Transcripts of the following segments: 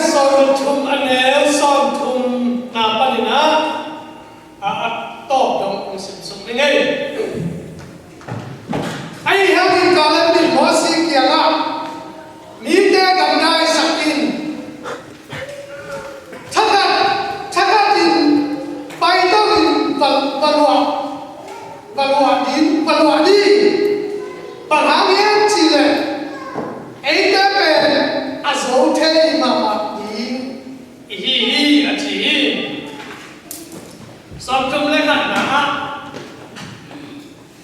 soi thum anel som thum na panina top dong ông sim sum ni ngai ai hang in kalan bi mo si kia nga mi te gam dai sakin thakat in pai to in balwa di parhang yan chile ai te pe azo the ma di hi achi som thum le khan na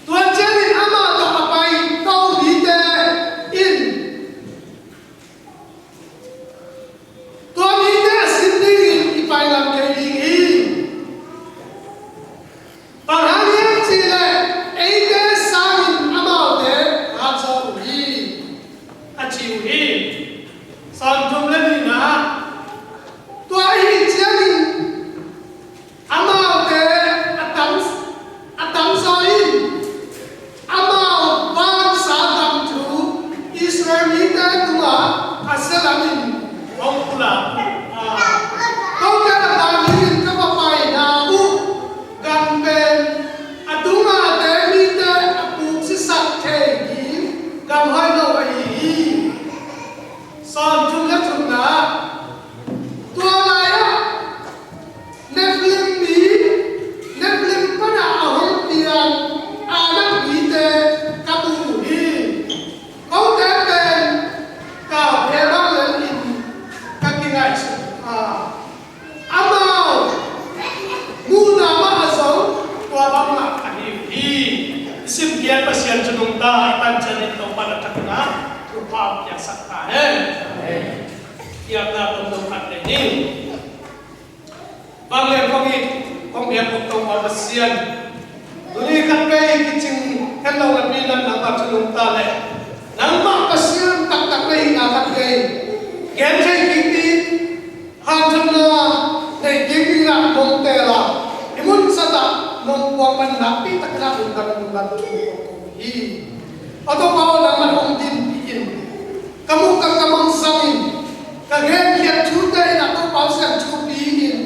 tuan chen ama to apai to mi te in to mi te sin ni ipai lam ke hi parhang yan chile ai te sang ama te ha cho hi achi hi som thum le ni na tua hi chiang in ama te atam sai ama ban sa tam tu Israel ni ta tua asalamin ong pula kau kata bagi ka papai na u gamben atuma te mi te apu si sat ke gi gam hai no ai son tu la tu na tua lai Nephilim pada ahom pian anak bite kabu hi kau tepen ka berang lelin kakingai amau muna ma azau tua bama ani hi sim kian pasian junung ta tan chanin to pada takna rupa ya sakta hai tiap na tum ate ni bangle phong hiệp một công và pasian tuni kan kai kiching hello na bilan na ba chulung ta le nang ma pasian tak kai na kan kai gen jai kiti han cham na nei kiti na mong te la imun sata mong wang man na pi tak na ungkan hi ato pa na man ong din in kamu ka kamang samin ka gen kiat chu te na to pa sian chu pi in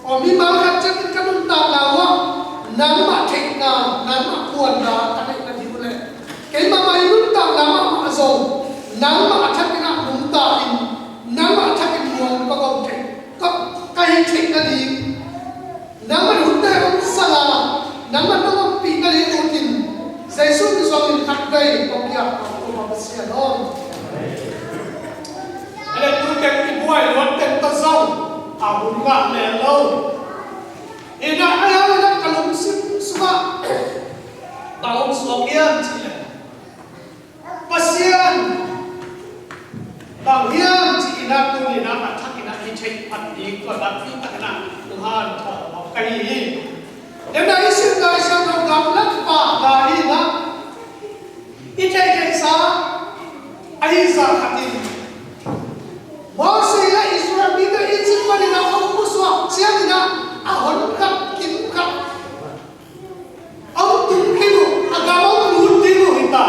o mi ma ka chat ka mun ta la wa nang ma thek na nang ma kuan na ta nei na di le ke ma mai mun ta na ma zo nang ma thak na mun ta in nang ma thak in muang ka ko thek ka hi thek na di nang ma hun ta om sala nang ma no pi ka le ko tin Jesus ki so in thak dai ko kya ko ma sia non ale tu tek ki buai lot tek ta zau a hun nga le lo ina ayam na kalum suka taong slokian chile pasian banghian chi ina tu ina ma thak ina hi chei pat ni ko bat fi takna tuhan tho kai hi demna isim dai sam ro gam lak pa ga hi na i chei chei sa ai za khatin Mose la Israel ni ka isim pa ni na ong kuswa siya ni na ahon kap kim kap ông tung kêu agama lùn tiêu hita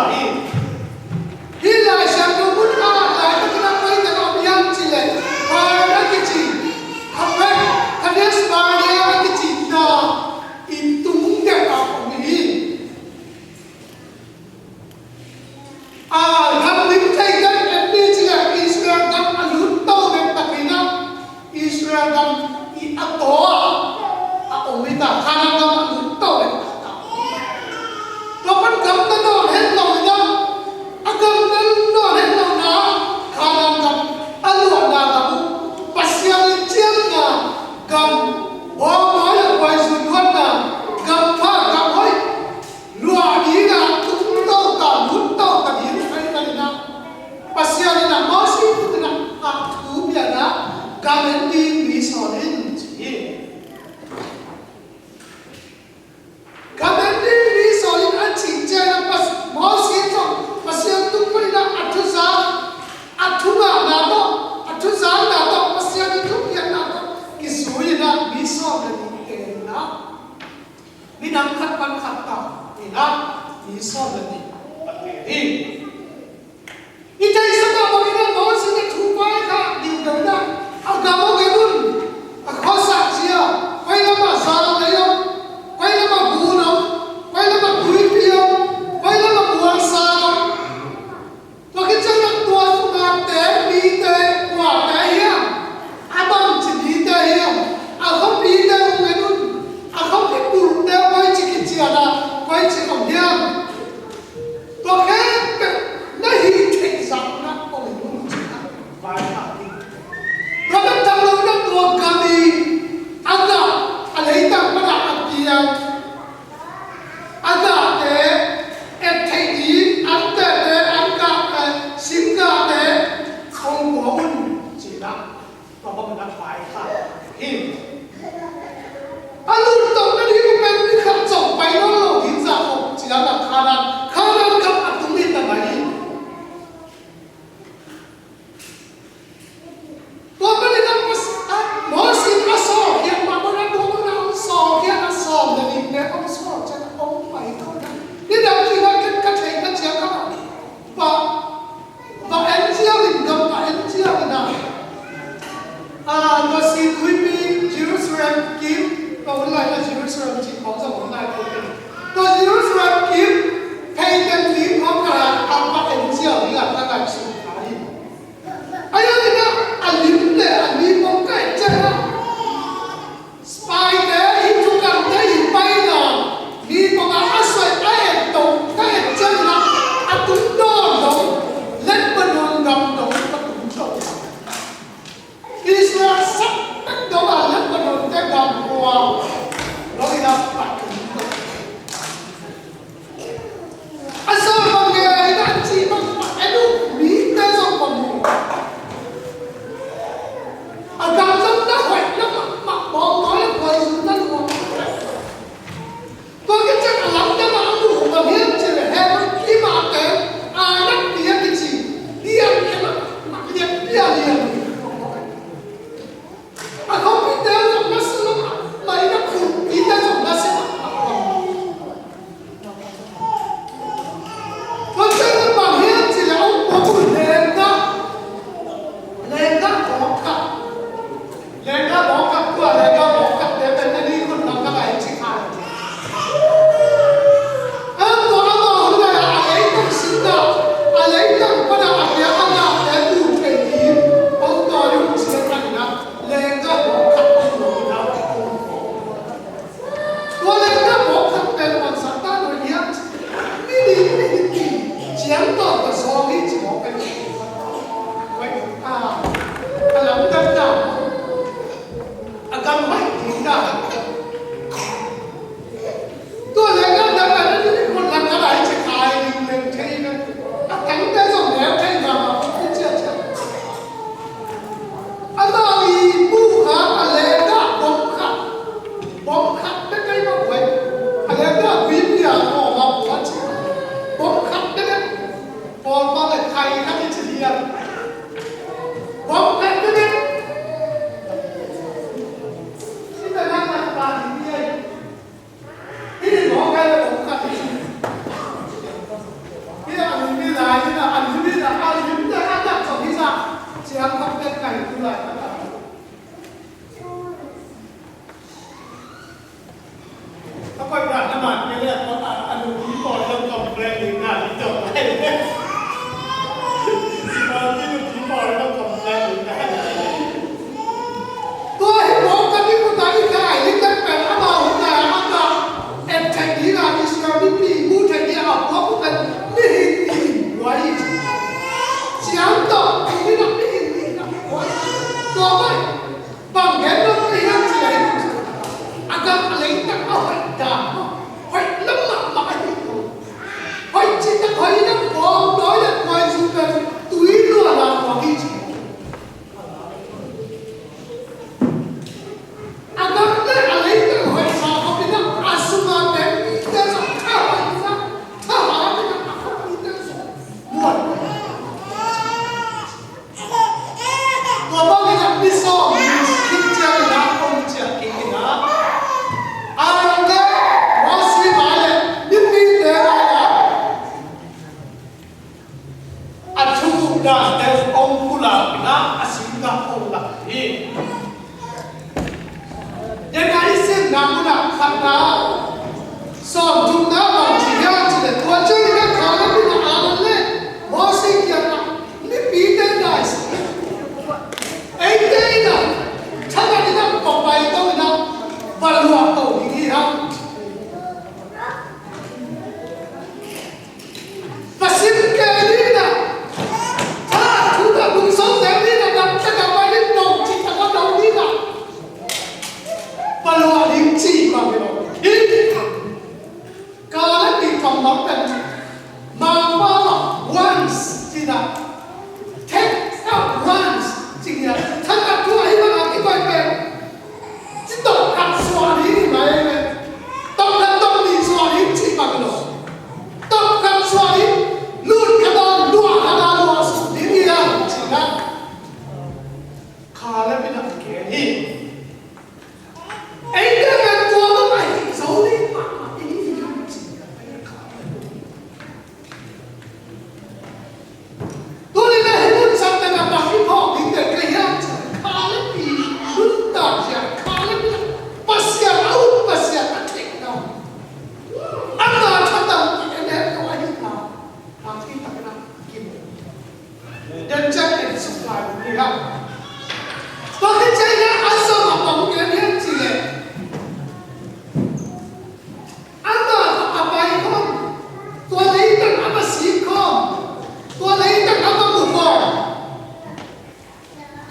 hi la siya ko mun a la ka na pai ta na biang chi le pa na ki chi hape kades pa ya ki chi na in tung de ka ko ni a gam lim thai kan en ni chi la Israel gam alut to de ta pina Israel gam i ato ông ấy ta khana gam alut to de Kapan gam ta no hen lo na agam nan no hen lo na khana gam alu na gam pasiang chiang na gam bo ma ya pai su nuat na gam pha gam hoi lua ni na tung to ka lut to ka ni ai na pasiang na mo si tu na a thu bia na gam en di ni so len chi Kamen ni solid anchi jana pas mosi to pasian tu pun na athuga na to athuza na to pasian tu ya na to kisui na biso na ni na binam khat pan khat ta ni na biso na ni pateri itai sa ka mo ni na mosi ni thu pa ka di si tui pi Jerusalem kim to lại là Jerusalem chỉ có trong hôm nay thôi to Jerusalem kim thay tên kim không cả ăn bắt em chiều đi làm ta làm sự phải ai ơi nó ăn lim để ăn lim không cái chơi đó spy để ít chút cần để ít bay nào đi có cả sợi ai tổng cái chơi là ăn đúng đó đúng lên bên đường ngầm đúng bắt đúng rồi Israel sắp bắt đầu là lên bên đường cái ngầm qua nó đi làm bắt đúng rồi anh sao mà nghe anh chị mà anh đúng lý thế sao mà mua anh cảm giác nó khỏe nó mặc bóng nói là quay xuống đất luôn tôi cái chắc là lắm cho mà anh đủ mà biết chỉ là hẹp khi mà cái nhắc đi cái gì đi ăn cái mà cái gì đi ăn liền không biết thế rồi nó sẽ lấy nó khủng biết thế rồi nó sẽ tôi chơi cái mà biết chỉ là ông có tuổi lên đó có cặp lên đó có cặp của lên đó có cặp để bên đây đi con làm cái này chỉ phải có nó bảo là ấy không xin đâu lấy chẳng có nào để ăn nào để đủ cái gì ông nói đúng sự thật là lên đó có cặp của nó tôi lên đó có cặp để mà sáng ta nói nhé đi chém tỏ và so đi chỉ có cái gì vậy làm tâm nào cầm mạnh thì cả tôi lấy cái đợt này nó một lần nó lại chỉ khai mình thấy nó cánh cái dòng đéo thấy mà không biết chưa anh nói bu khá lệ đó bóng khát cái mà quay lệ đó quý bây giờ họ làm quá chứ bóng khát đấy còn bao lại khai các cái chỉ đi bóng khát đấy dan check and supply ni ha to cái chơi na asa ma pang ke ni chi le ama apa ko to lấy tang ama si ko to lấy tang ama mu ko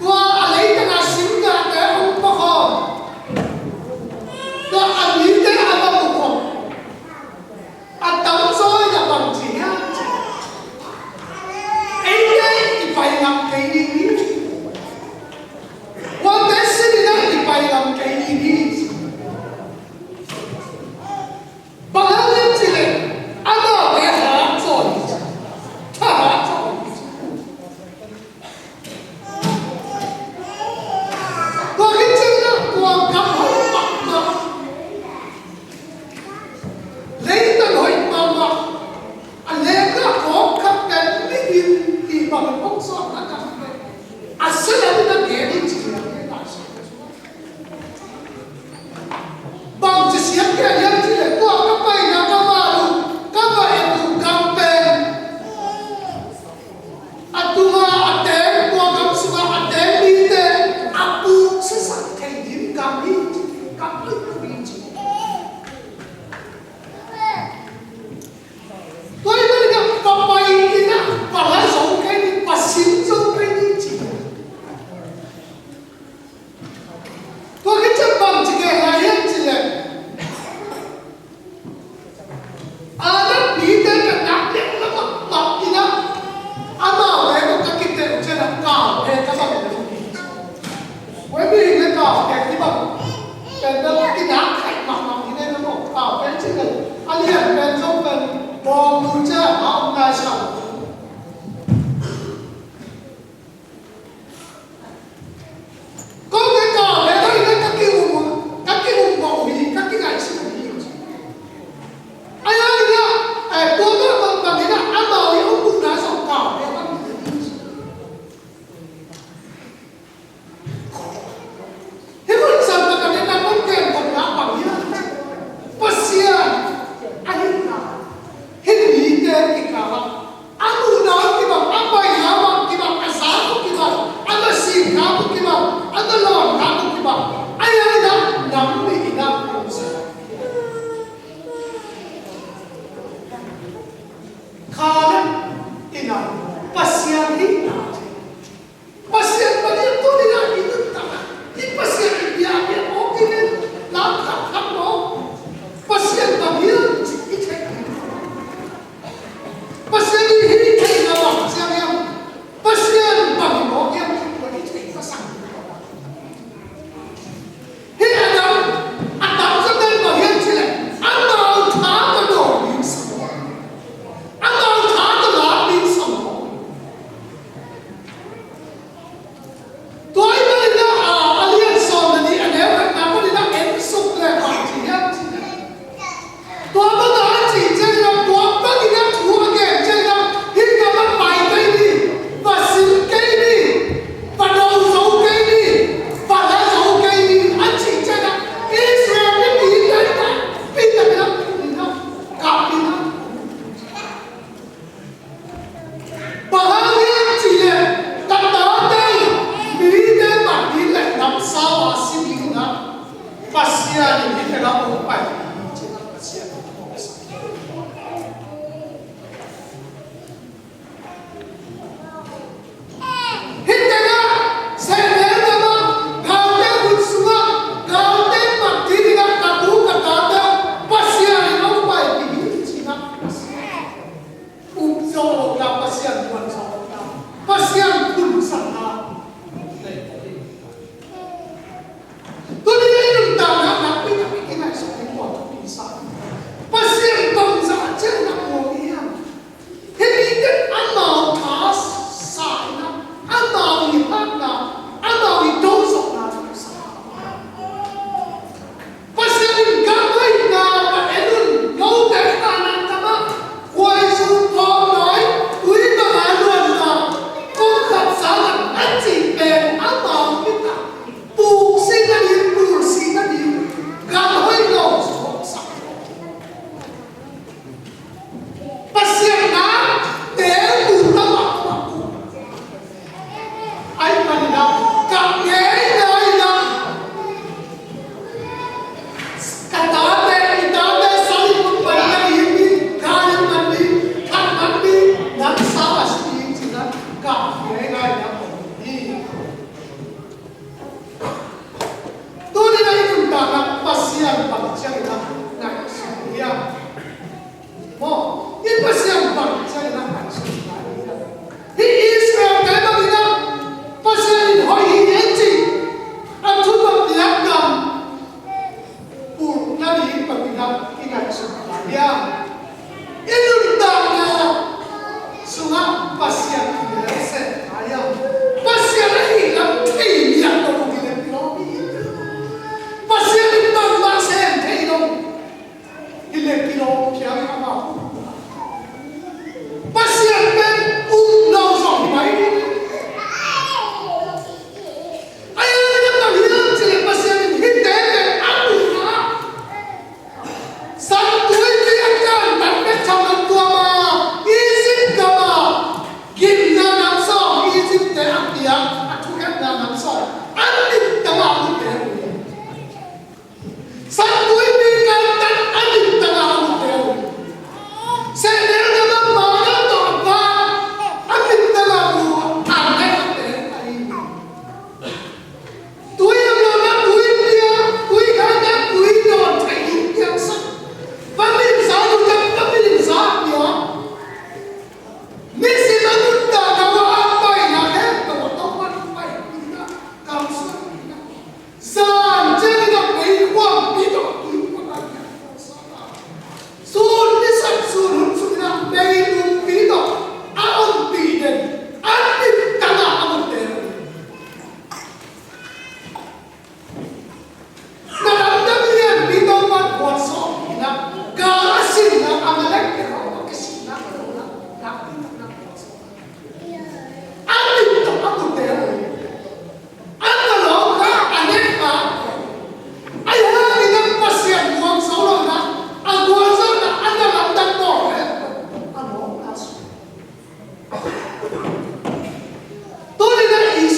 to lấy tang a sim ka te um pa ko to a ni te ama mu ko a tam so ya bang chi ha phải làm cái gì quan thế sinh ra thì phải làm cái gì bằng hết lên gì này ăn ở cái hả rồi thả rồi có cái chân đó của cặp hông mặt mà lấy ta nói mà anh lấy ra có khắp cái lý thì bằng bóng xót là cả này à sẽ là cái nghề đi chỉ là cái đại sự bằng chỉ xem cái nhân chỉ là qua các bài là các bài đủ campaign atua atem qua các sự atem đi thế atu sẽ sẵn thành điểm cam đi cam đi chỉ tôi mới gặp các bài đi na và lại sống cái đi và xin cho cái đi chỉ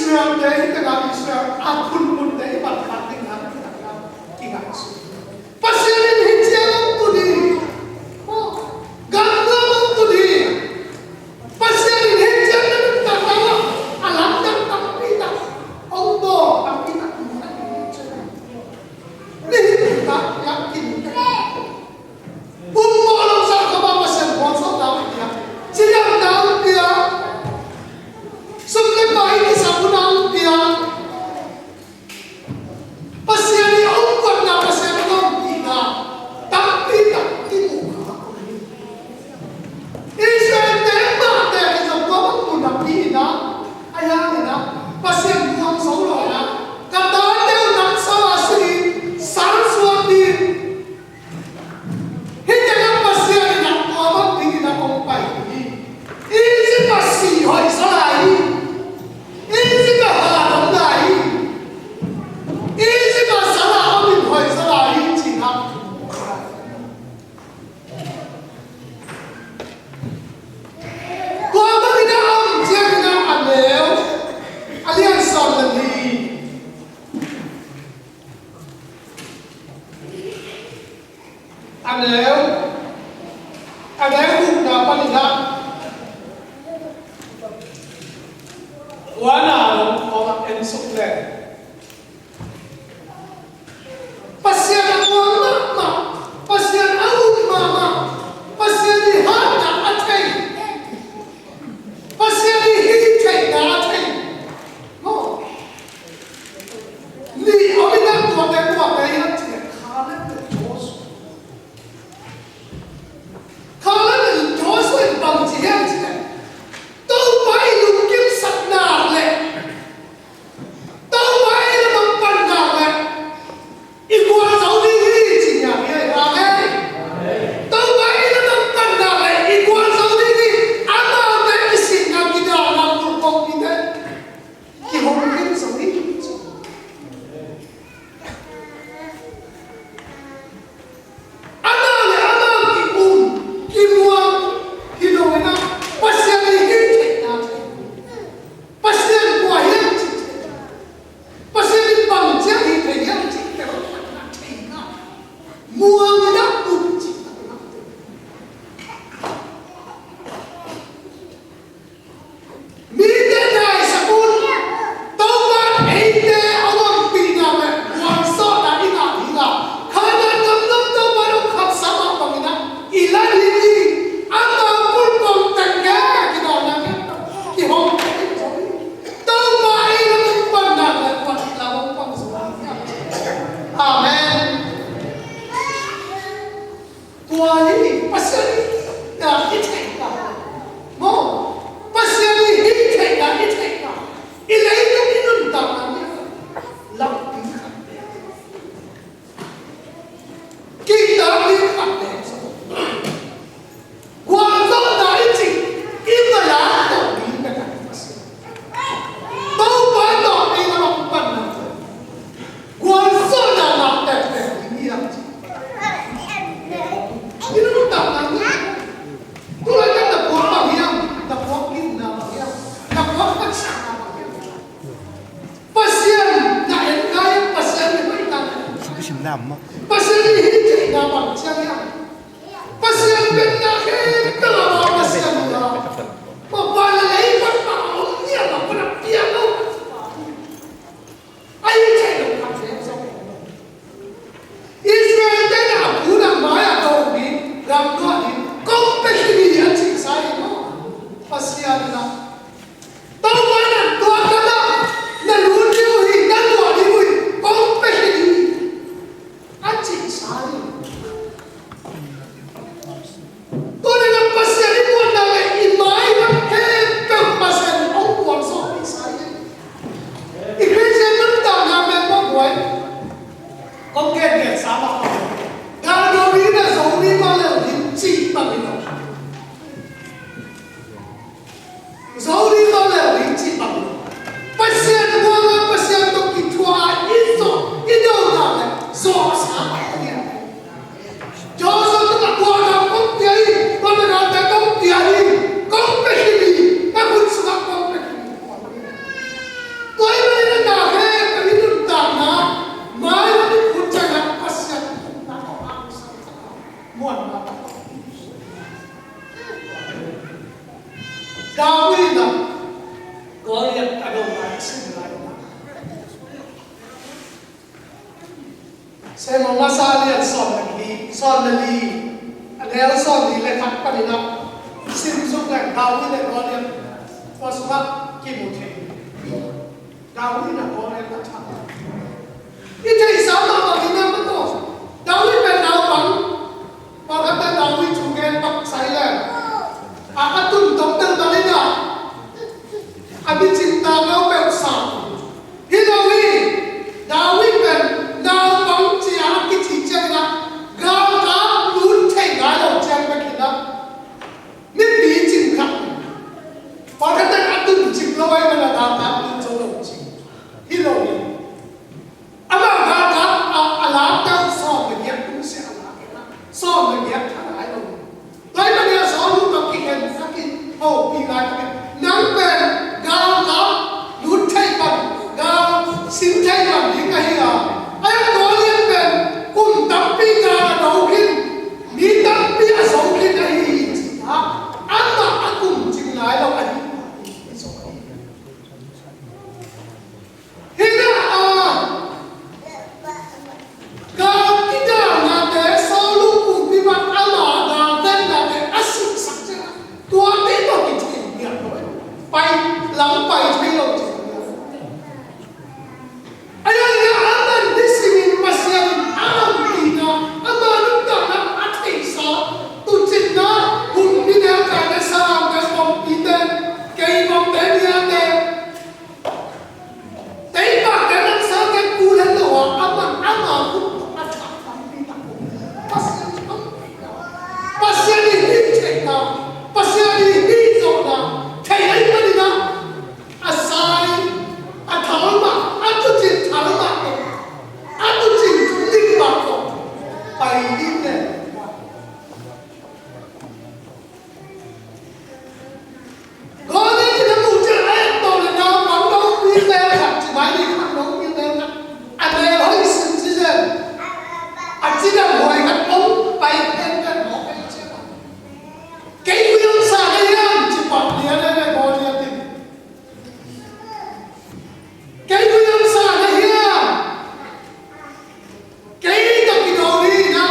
Israel day dengan Israel akun pun day berkat dengan kita pasien hijau tu di ganda tu di pasien hijau tu tak tahu alam dan tapi tak Allah tapi tak ni tak yakin umur orang sakit pasien bosok tahu dia siapa tahu dia Semua baik sabunang dia. Pasien ni umpat na pasien kita. Tapi tak timuka. Israel tembak dia kita buat pun nak pina. Ayah ni na pasien buang solo na. Kata dia nak sawasri saraswati. Hindi na pasien ni nak buat tinggi na kompai. Ini pasti hoi salai. Ini bahagian dari, ini masalah kami boleh selai cina. Kalau tidak ambil dengan anel, alian sendiri. Anel bukan apa tidak. Wana orang ensok le. Pasien orang mama, pasien awak mama, pasien di hati atai, pasien di hati atai. Oh, ni orang nak buat yang kalah terjos. Kalah terjos itu bangjian je. Tahu baik mungkin saknar le. Tahu baik memang pandang le. Igual Saudi ini cinya dia ramai. Tahu baik memang pandang le. Igual Saudi ini amal tak isi nak kita nak berpok kita. Kita mungkin Saudi. Amal le amal kipun kimuang hidupnya pasien ini. Pasien kuahnya, pasien bangsa itu yang kita nak cina, muang nak uji. Minta dah sabun, taubat ente awam pina me, wangsa dah ingat. Karena kamu tahu baru kat sama pangina, ilah ini, anda pun kontaknya kita nak kihong. Amen. Tuhan ini pasien dah hitam. Mau pasien ini hitam. Ilah itu minum tangannya lapin kande. Kita lihat deh. Wajah dari cik kita yang tahu kita kan pasien. Tahu banyak ini nak pandang. Wajah yang nak teh ini yang cik. Ini lu tak nanya. Tu lagi tak buat bagian, tak buat kita bagian, tak buat paksa bagian. Pasien nak engkau pasien ni kita. Pasien ni hidup dalam jangan. Pasien penyakit dalam pasien dia. Mapala lagi patah, dia tak pernah dia tahu. Ayo cakap pasien sama. Israel tidak guna maya tahu ni, ramai ni kompetisi yang cik saya no. Pasien na. Tahu mana dua kata, naluri hui, naluri hui, kompetisi. Acik saya. Tu dengan pasien xem một masa liền son là li anh em son thì lại thắt cái này nè xin giúp lại đào đi lại có liền có số khác kim một thế đào đi là có liền là thắt cái thầy sao mà vào thì năm mất rồi đào đi bên đào bằng vào cái tên đào đi chủ gen bắt say lên cái tuần tổng tên vào đây nè anh biết chính ta nó bèo sảng hi đâu đi đào đi bên đào bằng chỉ ăn cái gì chơi nè gạo cá lún thay gái đầu trang bên kia nè biết bí chính khắc và cái tên ăn tuần chính lôi mà là gạo cá lún châu đầu chính hi đâu đi anh bảo gạo cá lá tao so với nghiệp cũng sẽ là cái đó so với nghiệp thằng ai đâu đấy mà bây giờ lúc mà kinh nghiệm phát kinh hậu bị lại cái nắng về gạo cá lún thay bằng gạo xin thay bằng những cái gì à anh nói liên về cùng tập đi cả đầu kinh đi tập đi ở sau kinh này hả anh mà anh cùng chỉnh lại đâu anh hiện nay gạo cái đó là để sau lúc cùng đi bắt anh là tên là để axit sắc chứ tua đến một cái chuyện nghiệp rồi bay lắm bay thay đổi anh ơi anh đang đi xin mà xem anh đi na anh mà lúc đó là anh thấy sao tôi chỉ na cùng đi theo cái sao cái phòng y tế cái phòng tế đi ăn đấy đấy mà cái năng sao cái cú lên rồi anh mà cũng anh chẳng phải đi đâu bác sĩ đi đi chạy nào bác sĩ đi đi rồi nào thầy ấy mà đi nào à sai à thảo mà anh cứ chỉ thảo mà anh cứ chỉ đi mà rồi bày đi này có những cái nó mù chữ ấy tôi là nào bóng đâu đi theo thật chỉ máy đi khăn đâu như thế nào anh này hơi xin chứ gì anh chỉ là ngồi gắt ống bày thêm cái nó cái chứ cái nguyên sa cái gì chỉ bảo liền này có liền thì cái nguyên sa cái gì cái tập cái đầu đi nè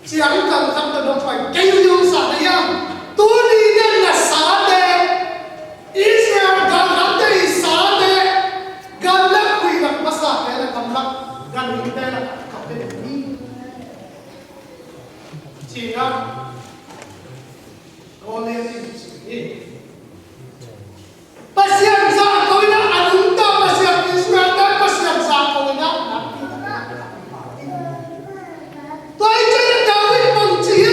chỉ ăn cần thăm tận đâu phải cái nguyên sa cái gì tôi đi nên là sa đề Israel gần lắm đây sa đề gần lắm quy luật mà sa đề là gần lắm gần như thế là cảm thấy đi chỉ là có nên gì bác sĩ ra tôi đã ăn uống ta bác sĩ Israel đã bác sĩ ra tôi đã tôi chơi đào với bằng chỉ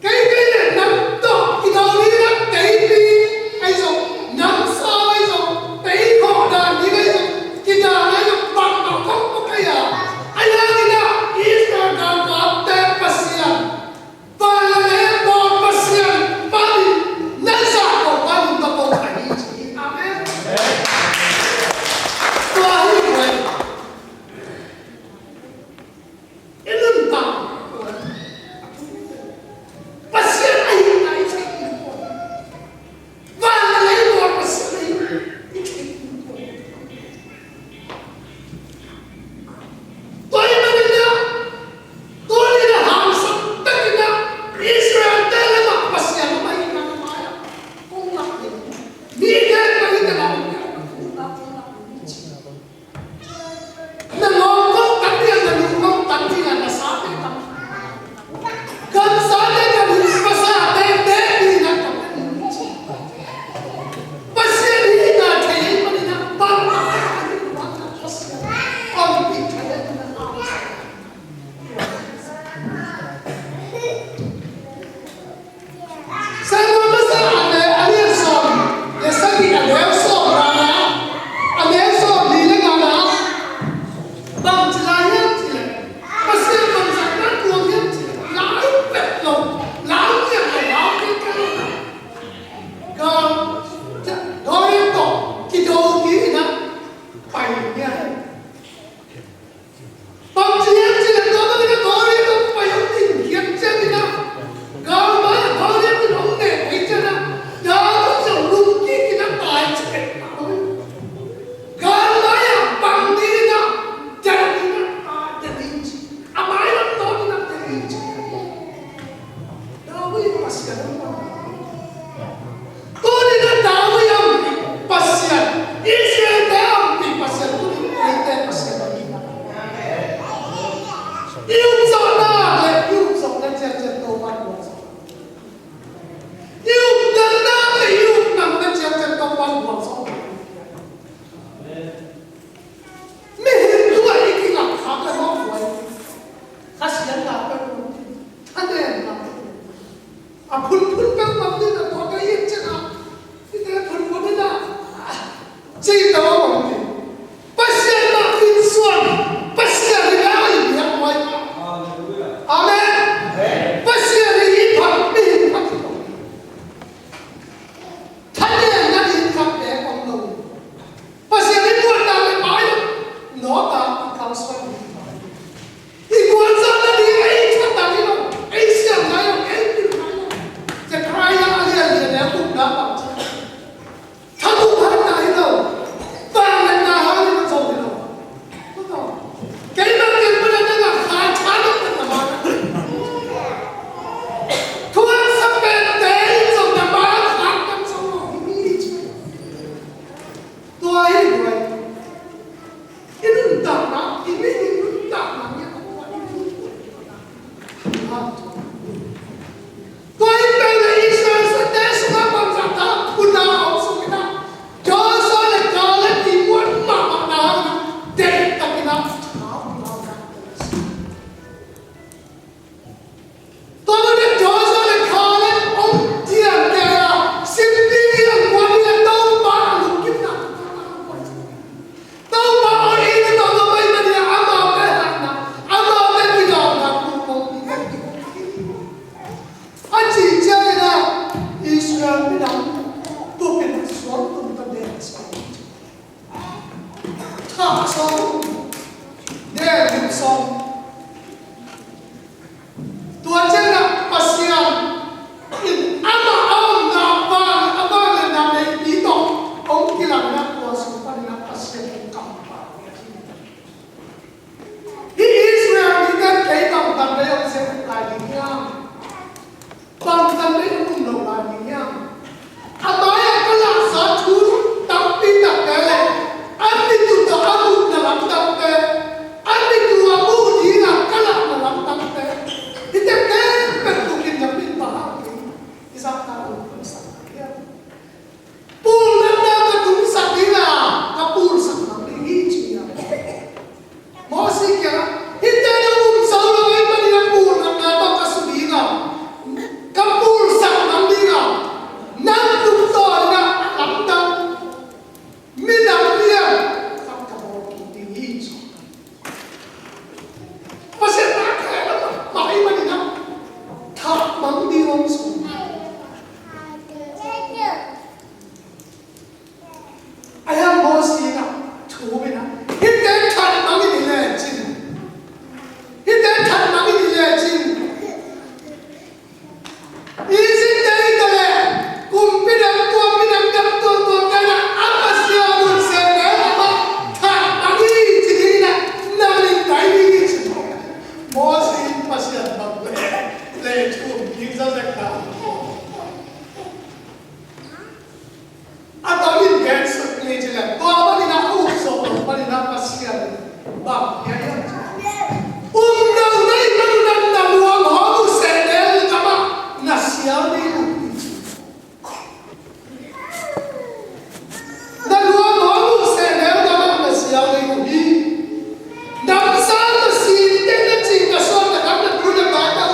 cái này nắm tóc thì đầu đi đó cái đi hay rồi nắm sao hay rồi cái họ đàn đi cái rồi cái đàn này nó bằng không có cái à anh em đi nào Israel đàn có tên bác sĩ và là song để một song tua chân là pasian in ama ông na ba ama là nam này ý tổ ông kia làm na tua số pa na pasian cầm pa he is where we can take up the day of seven life yang bằng tâm đấy cũng đầu là những yang amaya kala sa thu tapi tak kale andi tu ta abu dalam tampe andi tu abu di na kala dalam tampe kita kan bentukin tapi paham isa tahu sakya pul nanda kadung sakila kapul sakam ini cia mosi kya kita yang saulo ai mani pul nanda ta kasubina kapul sakam dina nan tu to na lamtam minam dia kapal tinggi so pasal tak ada mai mani na thap mang di rom so ayam mosi na thu bina hitte than mang ni le chin hitte than mang ni le chin isin dai kale kumpidam tua pinam dam tua kana apa sia mun se ne apa than mang ni chin na nam ni dai ni chin mosi pasian bang le thu king sa ka atamin gen suk ni jela to ba ni na u so ba ni na pasian ba ya ya dau nei man nan na luang ho mu se del kama na sia ni na luang ho mu se del kama na sia ni ni nam sa na si te na chi ka so na ka na tu na ba ta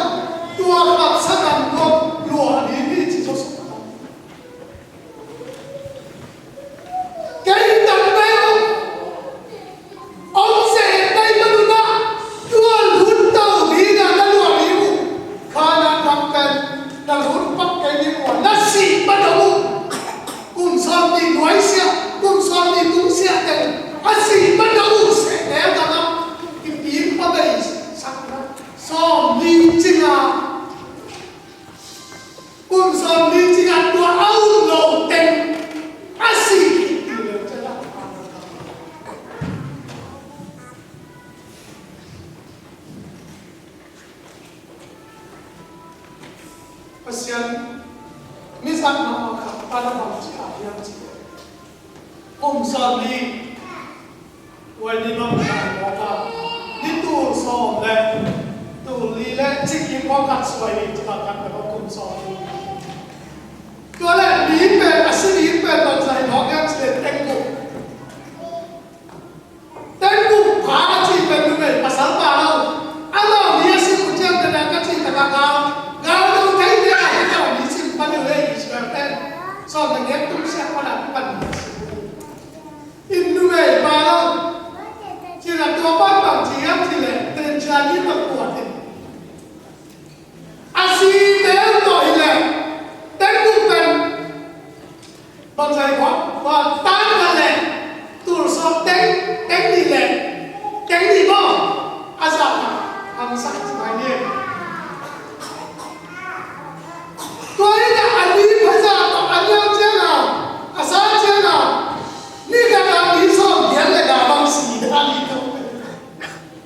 tua ka sa nam ko lo ni ni chi so so cái tầm đây ông sẽ đây mà đúng không tua lún tàu đi là nó lùa đi mu khá là cầm cái là lún bắt cái đi của nó xì bắt đầu cùng xóm đi nói xe cùng xóm đi tung xe cái xì bắt đầu sẽ đeo ra nó cái tiếng bắt đây sắc nó xóm đi chinh à cùng xóm đi chinh à tua áo lầu tên xì pasian misan nama ka pada bangsa ayam ci om sali wai di bangsa ka di tu so le tu li le ci ki ko ka swai ci ka ka ko kum so to le ni pe asli pe bangsa no ka ci tengu pa ci pe nu me pasal pa lo alo ni asi ku jam da ka ci ka ka bao nhiêu đây chỉ cần tên so với ghép cũng sẽ có là cái phần in người mà đâu chỉ là tua bắt bằng chỉ ghép thì là tên cha như bằng của thì asi nếu tội là tên cũng cần bằng giày quá và tan là lệ tụi so tên gì lệ tên gì bỏ asa làm sao phải như tôi đã ăn đi bây giờ tôi ăn nhau chưa nào sao chưa nào đi cái nào đi xong nhớ lại là bằng xì đã đi đâu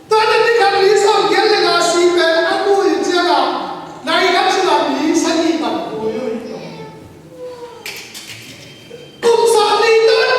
tôi đã đi cái đi xong nhớ lại là xì về ăn mua gì chưa nào này các chị làm đi sang đi bằng cối ơi cùng sao đi tới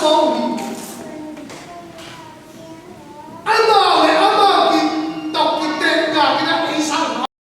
song